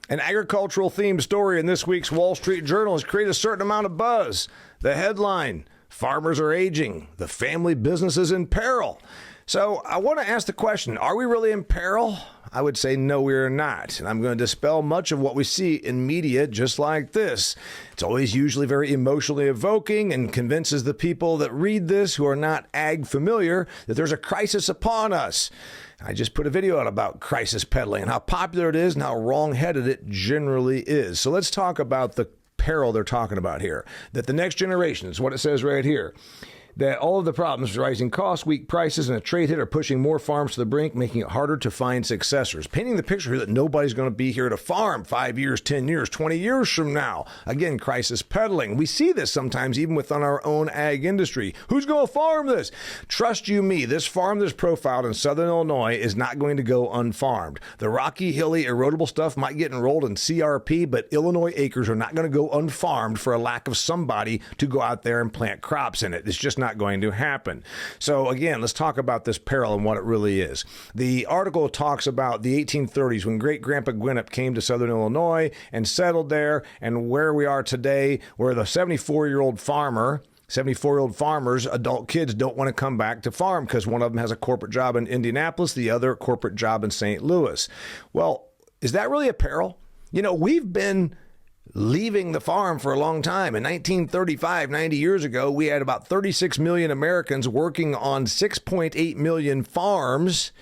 An agricultural-themed story in this week's Wall Street Journal has created a certain amount of buzz. The headline, "Farmers are aging. The family business is in peril." So I want to ask the question, are we really in peril? I would say no, we're not. And I'm going to dispel much of what we see in media just like this. It's always usually very emotionally evoking and convinces the people that read this who are not ag familiar that there's a crisis upon us. I just put a video out about crisis peddling and how popular it is and how wrong-headed it generally is. So let's talk about the peril they're talking about here. That the next generation is what it says right here. That all of the problems, rising costs, weak prices, and a trade hit are pushing more farms to the brink, making it harder to find successors. Painting the picture here that nobody's going to be here to farm 5 years, 10 years, 20 years from now. Again, crisis peddling. We see this sometimes even within our own ag industry. Who's going to farm this? Trust you me, this farm that's profiled in southern Illinois is not going to go unfarmed. The rocky, hilly, erodible stuff might get enrolled in CRP, but Illinois acres are not going to go unfarmed for a lack of somebody to go out there and plant crops in it. It's just not going to happen. So again, let's talk about this peril and what it really is. The article talks about the 1830s when great-grandpa Gwinnett came to southern Illinois and settled there, and where we are today, where the 74-year-old farmers, adult kids don't want to come back to farm because one of them has a corporate job in Indianapolis, the other a corporate job in St. Louis. Well, is that really a peril? You know, we've been leaving the farm for a long time. In 1935, 90 years ago, we had about 36 million Americans working on 6.8 million farms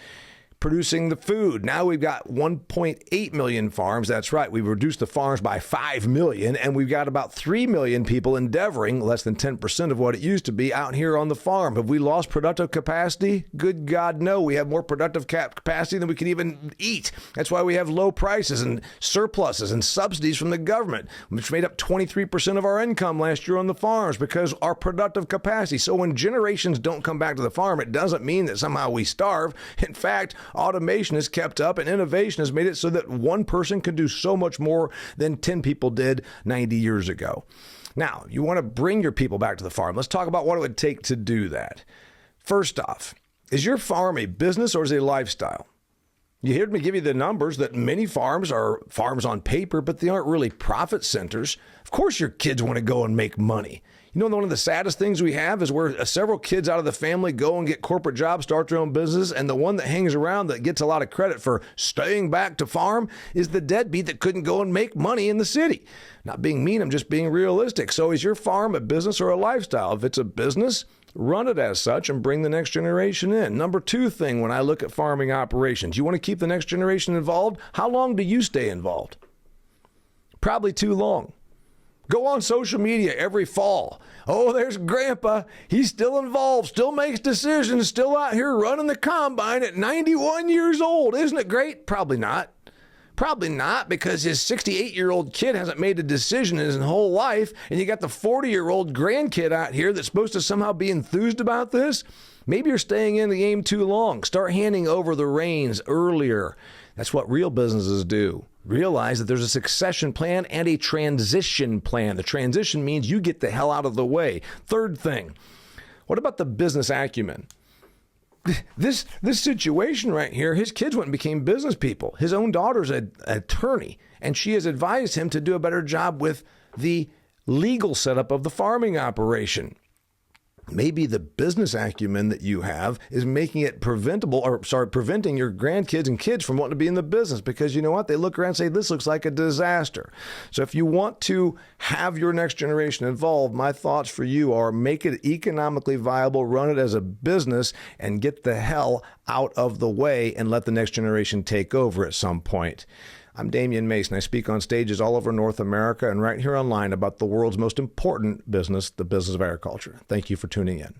producing the food. Now we've got 1.8 million farms. That's right. We've reduced the farms by 5 million, and we've got about 3 million people endeavoring, less than 10% of what it used to be, out here on the farm. Have we lost productive capacity? Good God, no. We have more productive capacity than we can even eat. That's why we have low prices and surpluses and subsidies from the government, which made up 23% of our income last year on the farms because our productive capacity. So when generations don't come back to the farm, it doesn't mean that somehow we starve. In fact, automation has kept up and innovation has made it so that one person can do so much more than 10 people did 90 years ago. Now, you want to bring your people back to the farm. Let's talk about what it would take to do that. First off, is your farm a business or is it a lifestyle? You heard me give you the numbers that many farms are farms on paper, but they aren't really profit centers. Of course, your kids want to go and make money. You know, one of the saddest things we have is where several kids out of the family go and get corporate jobs, start their own business, and the one that hangs around that gets a lot of credit for staying back to farm is the deadbeat that couldn't go and make money in the city. Not being mean, I'm just being realistic. So is your farm a business or a lifestyle? If it's a business, run it as such and bring the next generation in. Number two thing when I look at farming operations, you want to keep the next generation involved? How long do you stay involved? Probably too long. Go on social media every fall. Oh, there's Grandpa. He's still involved, still makes decisions, still out here running the combine at 91 years old. Isn't it great? Probably not. Probably not, because his 68-year-old kid hasn't made a decision in his whole life, and you got the 40-year-old grandkid out here that's supposed to somehow be enthused about this. Maybe you're staying in the game too long. Start handing over the reins earlier. That's what real businesses do. Realize that there's a succession plan and a transition plan. The transition means you get the hell out of the way. Third thing, what about the business acumen? This situation right here, his kids went and became business people. His own daughter's an attorney, and she has advised him to do a better job with the legal setup of the farming operation. Maybe the business acumen that you have is making it preventing your grandkids and kids from wanting to be in the business because you know what? They look around and say, this looks like a disaster. So if you want to have your next generation involved, my thoughts for you are make it economically viable, run it as a business, and get the hell out of the way and let the next generation take over at some point. I'm Damian Mason. I speak on stages all over North America and right here online about the world's most important business, the business of agriculture. Thank you for tuning in.